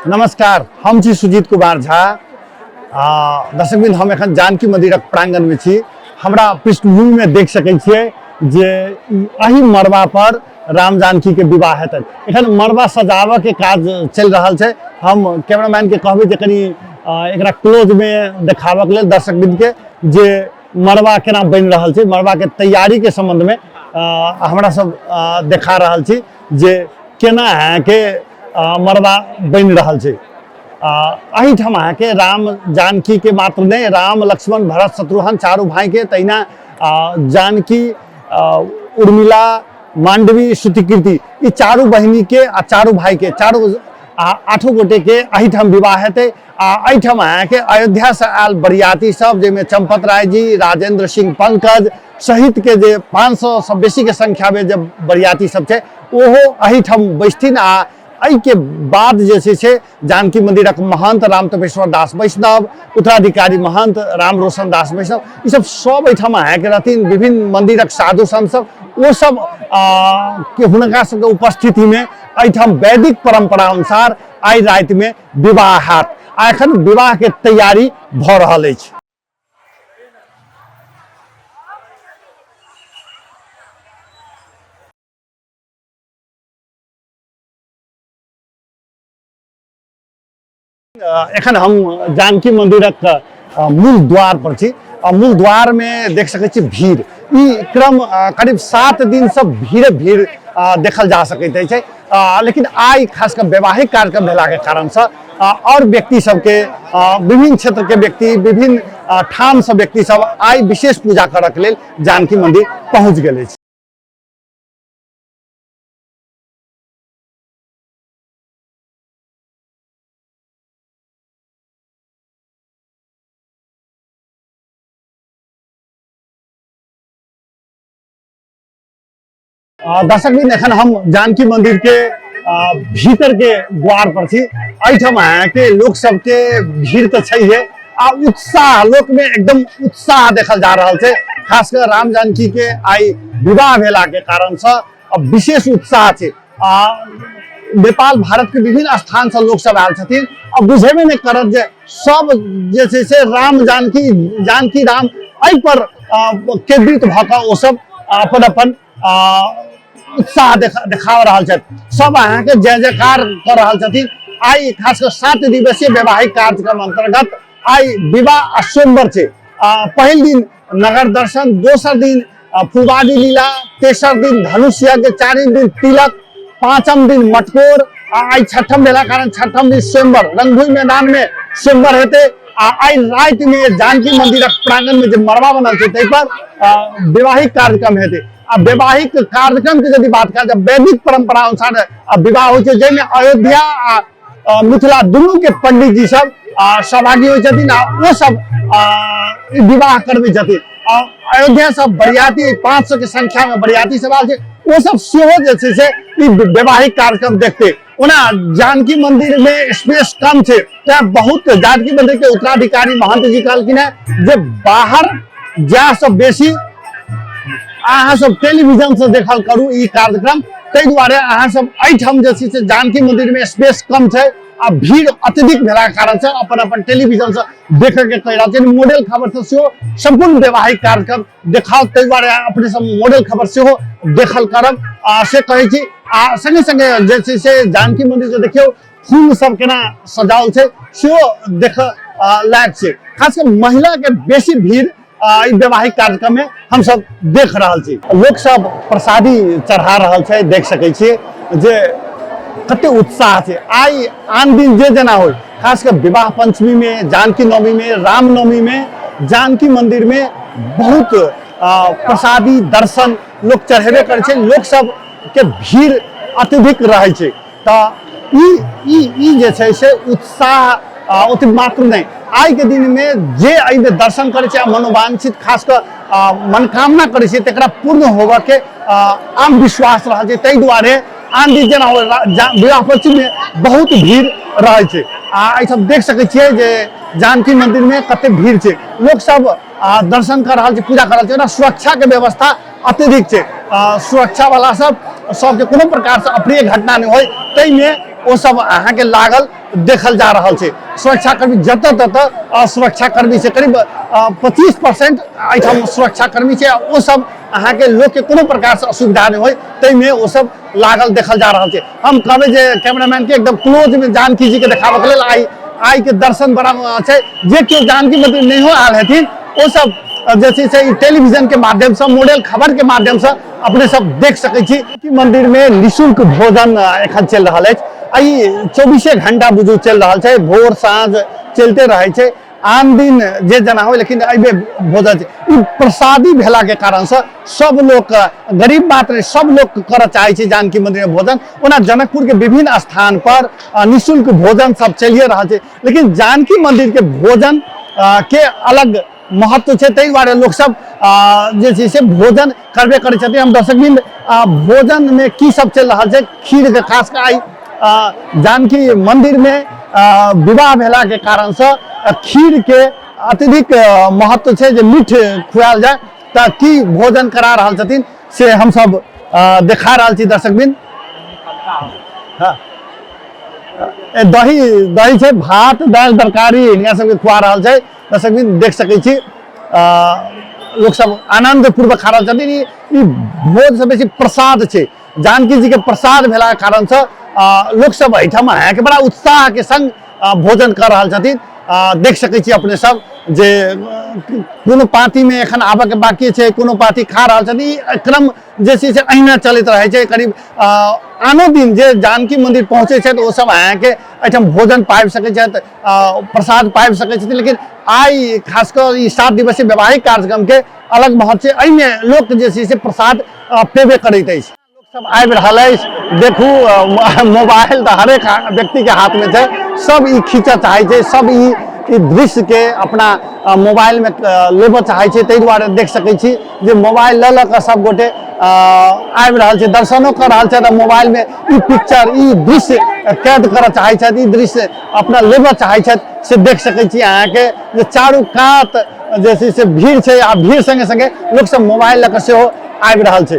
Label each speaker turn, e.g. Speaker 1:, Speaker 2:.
Speaker 1: नमस्कार, हम छी सुजीत कुमार झा। दर्शकबिन हम एखन जानकी मंदिरक प्रांगण में छी। हमरा पृष्ठभूमि में देख सकै छियै जे एही मड़वा पर राम जानकी के विवाह हेतै। एखन मड़वा सजावऽ के काज चल रहल छै। हम कैमरामैन के कहबै जे कनी एकरा क्लोज में देखाबऽ के लेल दर्शकबिन के जे मड़वा केना बनि रहल छै, मड़वा के तैयारी के संबंध में हमरा सब देखा रहल छी जे केना है के मड़वा बनि रहल छै। एहिठाम अहाँके राम जानकी के मात्र नहीं, राम लक्ष्मण भरत शत्रुघ्न चारू भाई के तहिना जानकी उर्मिला मांडवी श्रुतिकीर्ति ई चारू बहिनी के आ चारू भाई के चारू आठों गोटे के एहिठाम विवाह हेतै। एहिठाम अहाँके अयोध्या से आयल बरियाती सब जैमे चंपत राय जी, राजेंद्र सिंह पंकज सहित के जे 500 से बेसी के संख्या में जब बरियाती सब छै ओहो एहिठाम बैसथिन। एहि के बाद जे छै से जानकी मंदिरक महंत राम तपेश्वर दास वैष्णव, उत्तराधिकारी महंत राम रोशन दास वैष्णव ई सब एहिठाम अहाँके रहथिन। विभिन्न मंदिरक साधु संत सब ओ सब के हुनका सबके उपस्थिति में एहिठाम वैदिक परंपरा अनुसार आई राति में विवाह हैत। एखन विवाह के तैयारी भऽ रहल अछि। एखन हम जानकी मंदिरक मूल द्वार पर छी। मूल द्वार में देख सकै छी भीड़ ई क्रम करीब 7 दिन से भीड़ देखल जा सकैत अछि। लेकिन आई खासकर वैवाहिक कार्यक्रम भेला के कारण से और व्यक्ति सबके विभिन्न क्षेत्र के व्यक्ति, विभिन्न ठाम से व्यक्ति सब आई विशेष पूजा करऽ के लेल जानकी मंदिर पहुँच गेल अछि। दर्शकबिन एखन हम जानकी मंदिर के भीतर के द्वार पर छी। एहिठाम के लोक सबके भीड़ तो छैहे उत्साह लोक में एकदम उत्साह देखल जा रहल छै। खासकर राम जानकी के आई विवाह भेला के कारण से विशेष उत्साह छै। नेपाल भारत के विभिन्न स्थान से लोक सब आयल छथिन। अब बुझेबे नहीं करत जे सब जे छै से राम जानकी राम एहि पर केंद्रित भऽ कऽ ओ सब अपन अपन उत्साह देखा रहल छथि। सब अहाँके जय जयकार कर रहल छथिन। आई खासकर 7 दिवसीय वैवाहिक कार्यक्रम अंतर्गत आई विवाह आ सोमवार छै। पहिल दिन नगर दर्शन, दोसर दिन फुलवारी लीला, तेसर दिन धनुष यज्ञ, चारिम दिन तिलक, पांचम दिन मटकोर आई छठम भेला कारण छठम दिन सोमवार रंगभूमि मैदान में सोमवार हेतै। आई राति में जानकी मंदिरक प्रांगण में जो मड़वा बनल छै ताहि पर वैवाहिक कार्यक्रम हेतै। वैवाहिक कार्यक्रम की यदि बात करें जब वैदिक परंपरा अनुसार विवाह हो जैमें अयोध्या आ मिथिला दुनू के पंडित जी सब सहभागी हो वो सब विवाह करबे छथिन। अयोध्या सब बरियाती 500 के संख्या में बरियाती सब आयल छै वो सब सेहो जे छै से ई वैवाहिक कार्यक्रम देखते। ओना जानकी मंदिर में स्पेस कम छै तैं बहुत जानकी मंदिर के उत्तराधिकारी महंत जी कहलखिन है जे बाहर जा सब बेसी अहाँ सब टेलीविजन से देखल करू ई कार्यक्रम। ताहि दुआरे अहाँ सब एहिठाम जे छै से जानकी मंदिर में स्पेस कम छै आ भीड़ अत्यधिक भेला के कारण से अपन अपन टेलीविजन से देखे के कहि रहल छै। मॉडल खबर से सेहो संपूर्ण वैवाहिक कार्यक्रम देखाओ ताहि दुआरे अपने सब मॉडल खबर सेहो देखल करब से कहै छी। संगे संगे जे छै से जानकी मंदिर जो देखियो फूल सब केना सजाओल छै सेहो देख लायक छै। खासकर महिला के बेसी भीड़ वैवाहिक कार्यक्रम में हम सब देख रहल छी। लोक सब प्रसादी चढ़ा रहल छै, देख सकै छियै जे कते उत्साह छै। आई आन दिन जे जेना हो खासकर विवाह पंचमी में, जानकी नवमी में, राम नवमी में जानकी मंदिर में बहुत प्रसादी दर्शन लोक चढ़ेबे करे छै। लोक सब के भीड़ अत्यधिक रहे छै। ई जे छै से उत्साह ओते मात्र नहीं आई के दिन में जे में दर्शन करे छै मनोवांछित खासकर मनोकामना करे छै तकरा पूर्ण होबऽ के आम विश्वास रह छै। ताहि दुआरे आन दिन जेना विवाह पंचमी में बहुत भीड़ रहे छै। एहि सब देख सकै छियै जे जानकी मंदिर में कते भीड़ छै। लोक सब दर्शन कर रहल छै, पूजा कर रहल छै। सुरक्षा के व्यवस्था अत्यधिक छै। सुरक्षा वाला सबके कोनो प्रकार से अप्रिय घटना नहीं हो वो सब अहाँ के लागल देखल जा रहा है। सुरक्षाकर्मी जत तत सुरक्षाकर्मी से करीब 25% एठाम सुरक्षाकर्मी है, वो सब अहाँ के लोग के कोनो प्रकार से असुविधा नहीं हो तई में वो सब लागल देखल जा रहा है। हम कहबे जे कैमरामैन के एकदम क्लोज में जानकी जी के देखाबे के लेल आई के दर्शन बड़ा है। जे क्यों जानकी मंदिर नहीं हो आल हथिन वो सब जैसे से टेलीविजन के माध्यम से मॉडल खबर के माध्यम से अपने सब देख सकै छी कि मंदिर में निःशुल्क भोजन एखन चल रहा है। आई 24 घंटा बुझू चल रहा है, भोर साँझ चलते रहे छे। आन दिन जे जना हो लेकिन अबे भोजन प्रसादी भेला के कारण से सब लोग गरीब मात्र सब लोग कर चाहे छे जानकी मंदिर में भोजन। ओना जनकपुर के विभिन्न स्थान पर निःशुल्क भोजन सब चलिए रहा है, लेकिन जानकी मंदिर के भोजन के अलग महत्व है। तै दुआरे लोग सब जे से भोजन करबे करे छथिन। हम दर्शकबिंद भोजन में की सब चल रहा है, खीर के खास कर आई जानकी मंदिर में विवाह भेला के कारण से खीर के अत्यधिक महत्व है। जो मीठ खुआल जाए तो की भोजन करा रहा छथिन से हम सब देखा रहा छी दर्शकबिंद। हाँ दही दही है, भात दाल तरकारी इनका सबके खुआ रहा है दर्शकबिंद देख सकै छी। लोग सब आनंद पूर्वक खा रहा छथिन। ई भोज से बेसी प्रसाद है, जानकी जी के प्रसाद भेला के कारण से लोग सब एठाम के बड़ा उत्साह के संग भोजन कर रहा छथिन। देख सकै छी अपने सब जे कोनो पार्टी में एखन आबे के बाकी है, कोनो पार्टी खा रहा छथिन। क्रम जैसे से अहिना चलत रहे छे। करीब आनो दिन जे जानकी मंदिर पहुंचे छे तो वो सब अहाँ के एठाम भोजन पाबि सकै छथि, प्रसाद पाबि सकै छथिन। लेकिन आई खासकर ई 7 दिवसीय वैवाहिक कार्यक्रम के अलग महत्व है। एहिमे लोग जे से प्रसाद पेबे करैत अछि। सब आबि रहा है, देखू मोबाइल तो हरेक व्यक्ति के हाथ में है, सब ई खींचा चाहे छे, सब ई दृश्य के अपना मोबाइल में लेबे चाहे छे। तै दुआरे देख सकै छी जे मोबाइल ल के सब गोटे आबि रहा है, दर्शनों कर रहा है। तो मोबाइल में ई पिक्चर ई दृश्य कैद कर चाहे छे, ई दृश्य अपना लेबे चाहे छे से देख सकै छी। अहाँ के जे चारू कात जैसे से भीड़ है, आ भीड़ संगे संगे लोग सब मोबाइल ल के सेहो आबि रहा है।